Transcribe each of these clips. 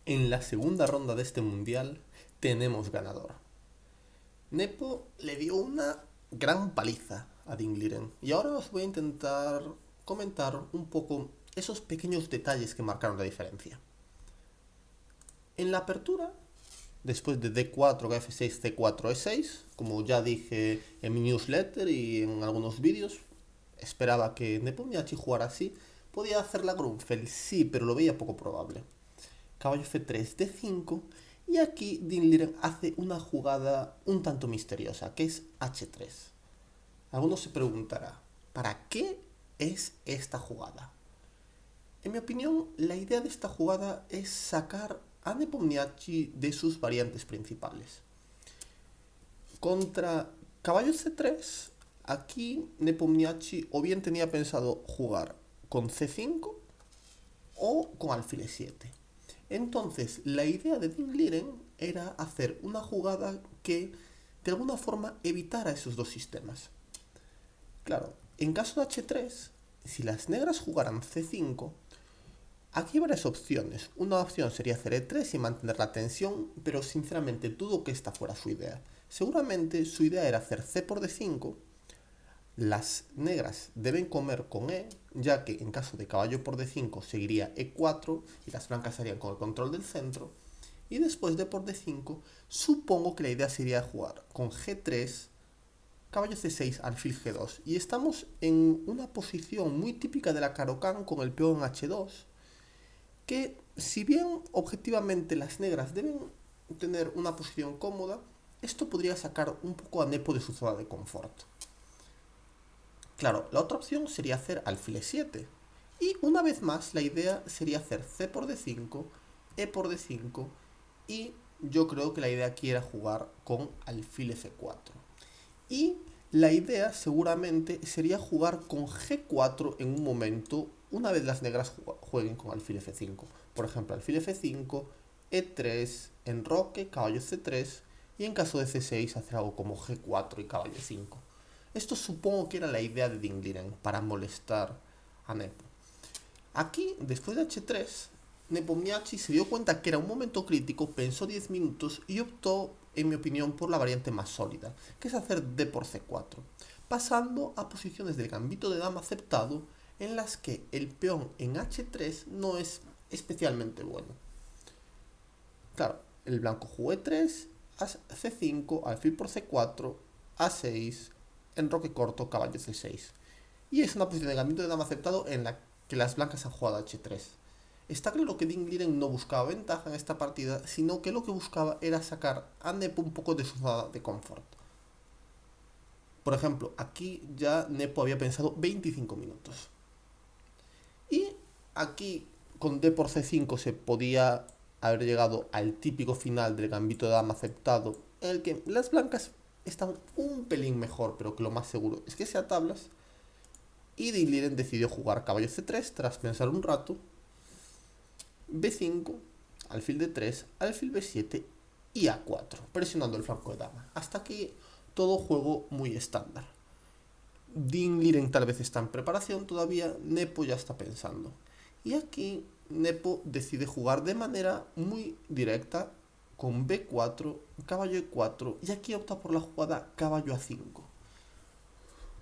En la segunda ronda de este mundial tenemos ganador. Nepo le dio una gran paliza a Dingliren y ahora os voy a intentar comentar un poco esos pequeños detalles que marcaron la diferencia. En la apertura, después de D4, F6, C4, E6, como ya dije en mi newsletter y en algunos vídeos, esperaba que Nepomniachtchi jugara así. Podía hacer la Grunfeld, sí, pero lo veía poco probable. Caballo F3, D5, y aquí Dingliren hace una jugada un tanto misteriosa, que es H3. Algunos se preguntará, ¿para qué es esta jugada? En mi opinión, la idea de esta jugada es sacar a Nepomniachtchi de sus variantes principales. Contra caballo C3, aquí Nepomniachtchi o bien tenía pensado jugar con C5 o con alfil E7. Entonces, la idea de Dingliren era hacer una jugada que de alguna forma evitara esos dos sistemas. Claro, en caso de H3, si las negras jugaran C5, aquí hay varias opciones. Una opción sería hacer E3 y mantener la tensión, pero sinceramente dudo que esta fuera su idea. Seguramente su idea era hacer C por D5. Las negras deben comer con E, ya que en caso de caballo por D5 seguiría E4 y las blancas harían con el control del centro. Y después de por D5, supongo que la idea sería jugar con G3, caballo C6, alfil G2. Y estamos en una posición muy típica de la Caro-Kann con el peón en H2, que si bien objetivamente las negras deben tener una posición cómoda, esto podría sacar un poco a Nepo de su zona de confort. Claro, la otra opción sería hacer alfil E7. Y una vez más, la idea sería hacer C por D5, E por D5 y yo creo que la idea aquí era jugar con alfil F4. Y la idea seguramente sería jugar con G4 en un momento una vez las negras jueguen con alfil F5. Por ejemplo, alfil F5, E3, enroque, caballo C3 y en caso de C6 hacer algo como G4 y caballo 5. Esto supongo que era la idea de Dingliren para molestar a Nepo. Aquí, después de H3, Nepomniachtchi se dio cuenta que era un momento crítico, pensó 10 minutos y optó, en mi opinión, por la variante más sólida, que es hacer D por C4, pasando a posiciones del gambito de dama aceptado en las que el peón en H3 no es especialmente bueno. Claro, el blanco jugó E3, C5, alfil por C4, A6, enroque corto, caballo C6. Y es una posición de gambito de dama aceptado en la que las blancas han jugado H3. Está claro que Dingliren no buscaba ventaja en esta partida, sino que lo que buscaba era sacar a Nepo un poco de su zona de confort. Por ejemplo, aquí ya Nepo había pensado 25 minutos. Y aquí con D por C5 se podía haber llegado al típico final del gambito de dama aceptado, en el que las blancas están un pelín mejor, pero que lo más seguro es que sea tablas. Y Dingliren decidió jugar caballo C3 tras pensar un rato, B5, alfil D3, alfil B7 y A4, presionando el flanco de dama. Hasta aquí todo juego muy estándar. Dingliren tal vez está en preparación todavía, Nepo ya está pensando. Y aquí Nepo decide jugar de manera muy directa con B4, caballo E4 y aquí opta por la jugada caballo A5.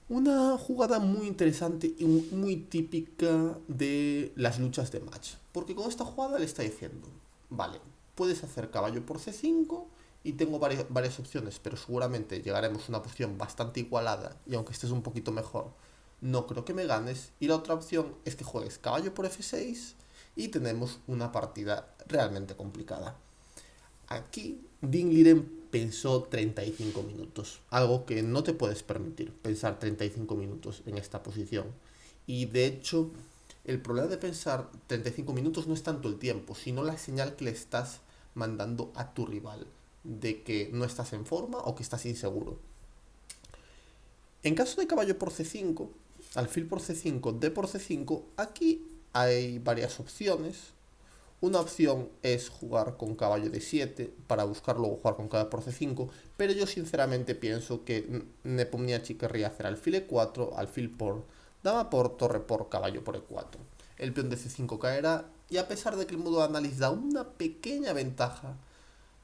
Una jugada muy interesante y muy típica de las luchas de match. Porque con esta jugada le está diciendo, vale, puedes hacer caballo por C5 y tengo varias opciones, pero seguramente llegaremos a una posición bastante igualada y aunque estés un poquito mejor, no creo que me ganes. Y la otra opción es que juegues caballo por F6 y tenemos una partida realmente complicada. Aquí Dingliren pensó 35 minutos, algo que no te puedes permitir, pensar 35 minutos en esta posición. Y de hecho, el problema de pensar 35 minutos no es tanto el tiempo, sino la señal que le estás mandando a tu rival de que no estás en forma o que estás inseguro. En caso de caballo por C5, alfil por C5, D por C5, aquí hay varias opciones. Una opción es jugar con caballo de 7 para buscar luego jugar con caballo por C5, pero yo sinceramente pienso que Nepomniachtchi querría hacer alfil E4, alfil por dama por torre por caballo por E4. el peón de C5 caerá, y a pesar de que el modo de análisis da una pequeña ventaja,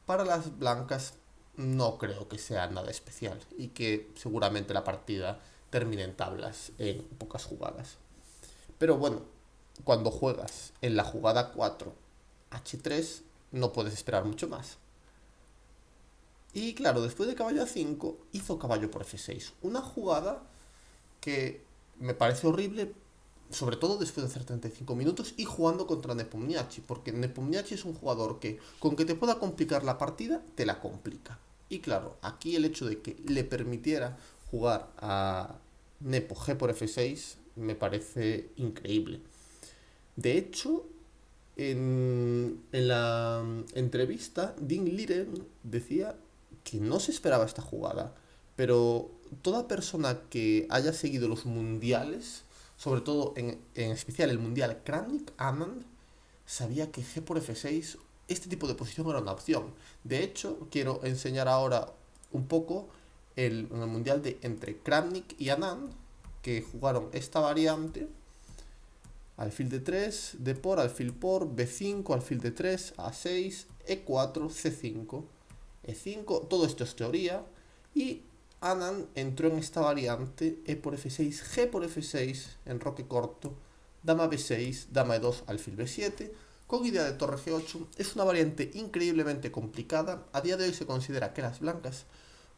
para las blancas no creo que sea nada especial y que seguramente la partida termine en tablas en pocas jugadas. Pero bueno, cuando juegas en la jugada 4 H3 no puedes esperar mucho más. Y claro, después de caballo A5 hizo caballo por F6, una jugada que me parece horrible, sobre todo después de hacer 35 minutos y jugando contra Nepomniachtchi, porque Nepomniachtchi es un jugador que, con que te pueda complicar la partida, te la complica. Y claro, aquí el hecho de que le permitiera jugar a Nepo G por F6 me parece increíble. De hecho, en la entrevista, Dean Liren decía que no se esperaba esta jugada, pero toda persona que haya seguido los mundiales, sobre todo en especial el mundial Kramnik-Anand, sabía que G por F6, este tipo de posición era una opción. De hecho, quiero enseñar ahora un poco en el mundial de entre Kramnik y Anand, que jugaron esta variante. Alfil de 3, D por, alfil por, B5, alfil de 3, A6, E4, C5, E5, todo esto es teoría. Y Anand entró en esta variante E por F6, G por F6, enroque corto, dama B6, dama E2, alfil B7, con idea de torre G8. Es una variante increíblemente complicada. A día de hoy se considera que las blancas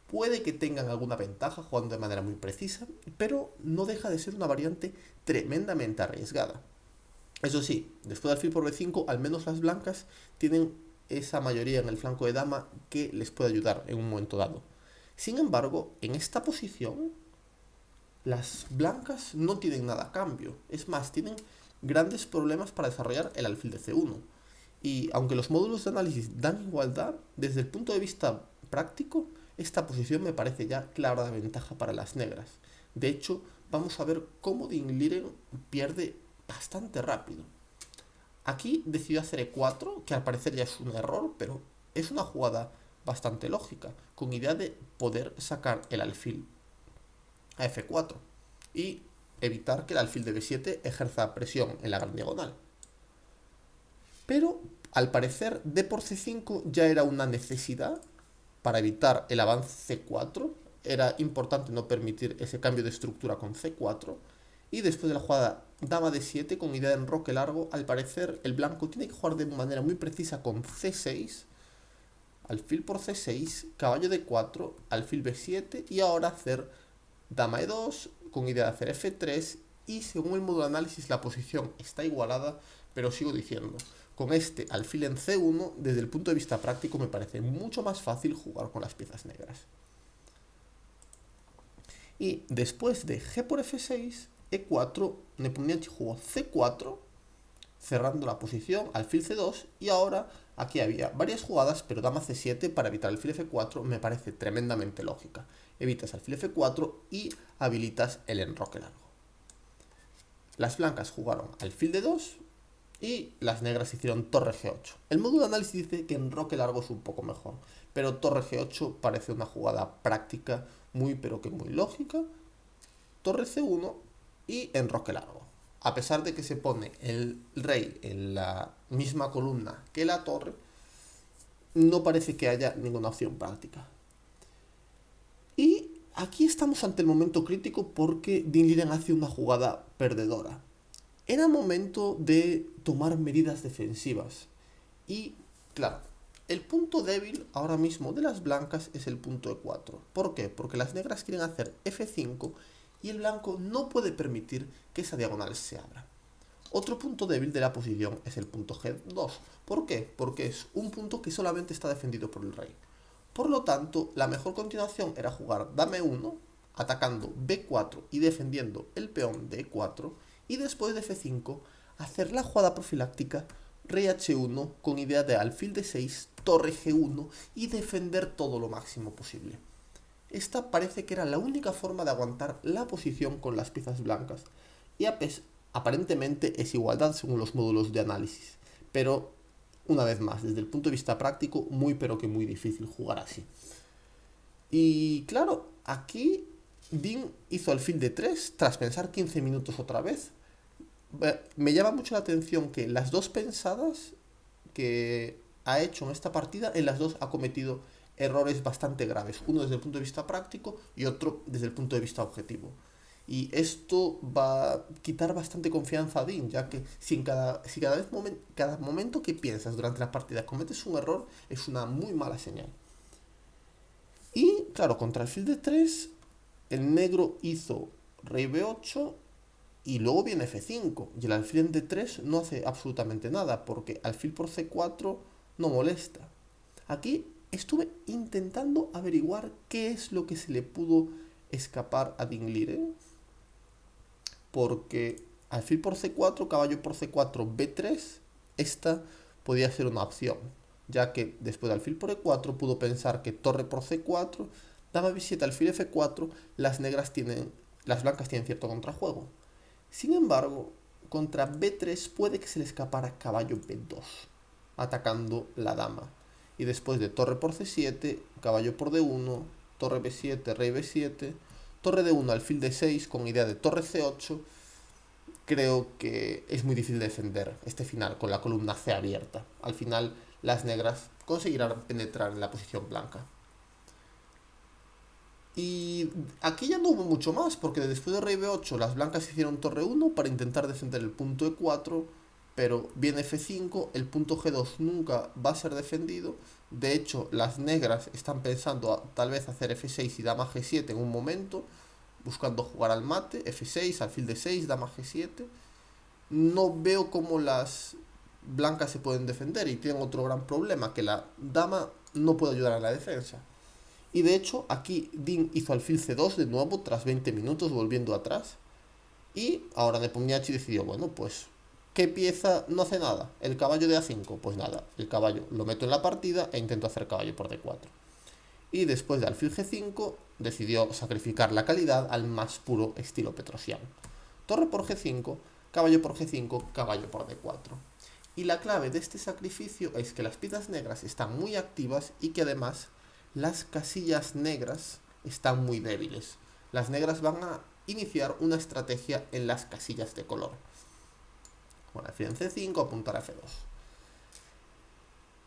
puede que tengan alguna ventaja jugando de manera muy precisa, pero no deja de ser una variante tremendamente arriesgada. Eso sí, después de alfil por B5, al menos las blancas tienen esa mayoría en el flanco de dama que les puede ayudar en un momento dado. Sin embargo, en esta posición, las blancas no tienen nada a cambio. Es más, tienen grandes problemas para desarrollar el alfil de C1. Y aunque los módulos de análisis dan igualdad, desde el punto de vista práctico, esta posición me parece ya clara de ventaja para las negras. De hecho, vamos a ver cómo Dean Liren pierde bastante rápido. Aquí decidió hacer E4, que al parecer ya es un error, pero es una jugada bastante lógica, con idea de poder sacar el alfil a F4 y evitar que el alfil de B7 ejerza presión en la gran diagonal. Pero al parecer D por C5 ya era una necesidad para evitar el avance C4. Era importante no permitir ese cambio de estructura con C4. Y después de la jugada dama D7 con idea de enroque largo, al parecer el blanco tiene que jugar de manera muy precisa con C6, alfil por C6, caballo D4, alfil B7 y ahora hacer dama E2 con idea de hacer F3 y según el modo de análisis la posición está igualada, pero sigo diciendo, con este alfil en C1 desde el punto de vista práctico me parece mucho más fácil jugar con las piezas negras. Y después de G por F6, E4, Nepomniachtchi jugó C4, cerrando la posición, alfil C2, y ahora aquí había varias jugadas, pero dama C7 para evitar alfil F4 me parece tremendamente lógica. Evitas alfil F4 y habilitas el enroque largo. Las blancas jugaron alfil D2 y las negras hicieron torre G8. El módulo de análisis dice que enroque largo es un poco mejor, pero torre G8 parece una jugada práctica muy pero que muy lógica. Torre C1 y enroque largo. A pesar de que se pone el rey en la misma columna que la torre, no parece que haya ninguna opción práctica. Y aquí estamos ante el momento crítico porque Dean Liren hace una jugada perdedora. Era momento de tomar medidas defensivas. Y, claro, el punto débil ahora mismo de las blancas es el punto E4. ¿Por qué? Porque las negras quieren hacer F5 y el blanco no puede permitir que esa diagonal se abra. Otro punto débil de la posición es el punto G2. ¿Por qué? Porque es un punto que solamente está defendido por el rey. Por lo tanto, la mejor continuación era jugar dama 1, atacando B4 y defendiendo el peón de E4, y después de F5, hacer la jugada profiláctica rey H1 con idea de alfil D6, torre G1 y defender todo lo máximo posible. Esta parece que era la única forma de aguantar la posición con las piezas blancas, y aparentemente es igualdad según los módulos de análisis, pero una vez más, desde el punto de vista práctico, muy pero que muy difícil jugar así. Y claro, aquí Dean hizo alfil de 3 tras pensar 15 minutos otra vez. Me llama mucho la atención que las dos pensadas que ha hecho en esta partida, en las dos ha cometido errores bastante graves. Uno desde el punto de vista práctico y otro desde el punto de vista objetivo. Y esto va a quitar bastante confianza a Dean, ya que si cada momento que piensas durante la partida cometes un error, es una muy mala señal. Y claro, contra alfil de 3 el negro hizo rey b8 y luego viene f5. Y el alfil en d3 no hace absolutamente nada, porque alfil por c4 no molesta. Aquí estuve intentando averiguar qué es lo que se le pudo escapar a Dingliren, porque alfil por c4, caballo por c4, b3, esta podía ser una opción, ya que después de alfil por e4 pudo pensar que torre por c4, dama b7, alfil f4, las blancas tienen cierto contrajuego. Sin embargo, contra b3 puede que se le escapara caballo b2, atacando la dama. Y después de torre por c7, caballo por d1, torre b7, rey b7, torre d1, alfil d6, con idea de torre c8, creo que es muy difícil defender este final con la columna C abierta. Al final, las negras conseguirán penetrar en la posición blanca. Y aquí ya no hubo mucho más, porque después de rey b8 las blancas hicieron torre 1 para intentar defender el punto e4, pero viene f5, el punto g2 nunca va a ser defendido. De hecho, las negras están pensando tal vez hacer f6 y dama g7 en un momento, buscando jugar al mate, f6, alfil d6, dama g7. No veo cómo las blancas se pueden defender y tienen otro gran problema, que la dama no puede ayudar a la defensa. Y de hecho, aquí Dean hizo alfil c2 de nuevo, tras 20 minutos, volviendo atrás. Y ahora Nepomniachtchi decidió, bueno, pues, ¿qué pieza no hace nada? ¿El caballo de a5? Pues nada, el caballo lo meto en la partida e intento hacer caballo por d4. Y después de alfil g5, decidió sacrificar la calidad al más puro estilo petrosiano. Torre por g5, caballo por g5, caballo por d4. Y la clave de este sacrificio es que las piezas negras están muy activas y que además las casillas negras están muy débiles. Las negras van a iniciar una estrategia en las casillas de color. Bueno, alfil en c5, apuntar a f2.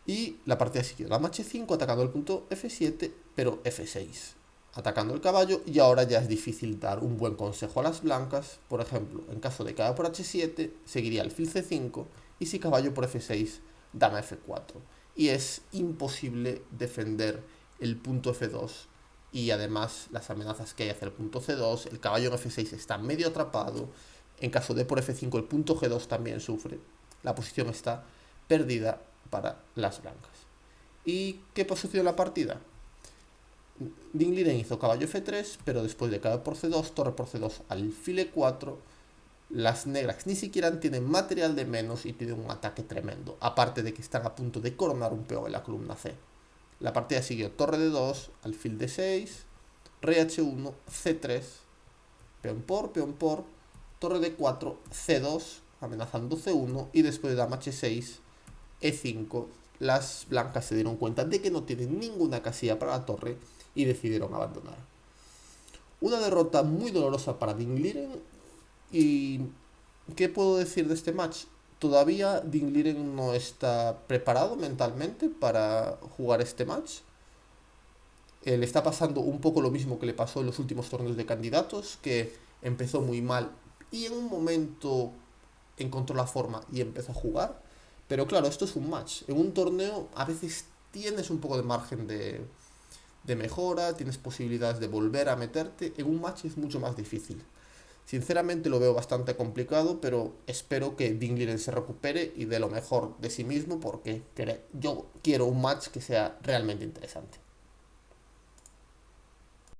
Y la partida siguió dama h5 atacando el punto f7, pero f6, atacando el caballo, y ahora ya es difícil dar un buen consejo a las blancas. Por ejemplo, en caso de caballo por h7, seguiría alfil c5, y si caballo por f6, dama f4. Y es imposible defender el punto f2 y además las amenazas que hay hacia el punto c2, el caballo en f6 está medio atrapado, en caso de por f5 el punto g2 también sufre, la posición está perdida para las blancas. ¿Y qué sucedió en la partida? Dingliren hizo caballo f3, pero después de caballo por c2, torre por c2, alfil e4, las negras ni siquiera tienen material de menos y tienen un ataque tremendo, aparte de que están a punto de coronar un peón en la columna C. La partida siguió torre d2, alfil d6, rey h1, c3, peón por, torre d4, c2, amenazando c1, y después de dama h6, e5, las blancas se dieron cuenta de que no tienen ninguna casilla para la torre y decidieron abandonar. Una derrota muy dolorosa para Dingliren. ¿Y qué puedo decir de este match? Todavía Dingliren no está preparado mentalmente para jugar este match. Le está pasando un poco lo mismo que le pasó en los últimos torneos de candidatos, que empezó muy mal y en un momento encontró la forma y empezó a jugar. Pero claro, esto es un match. En un torneo a veces tienes un poco de margen de mejora, tienes posibilidades de volver a meterte. En un match es mucho más difícil. Sinceramente lo veo bastante complicado, pero espero que Dingliren se recupere y dé lo mejor de sí mismo, porque yo quiero un match que sea realmente interesante.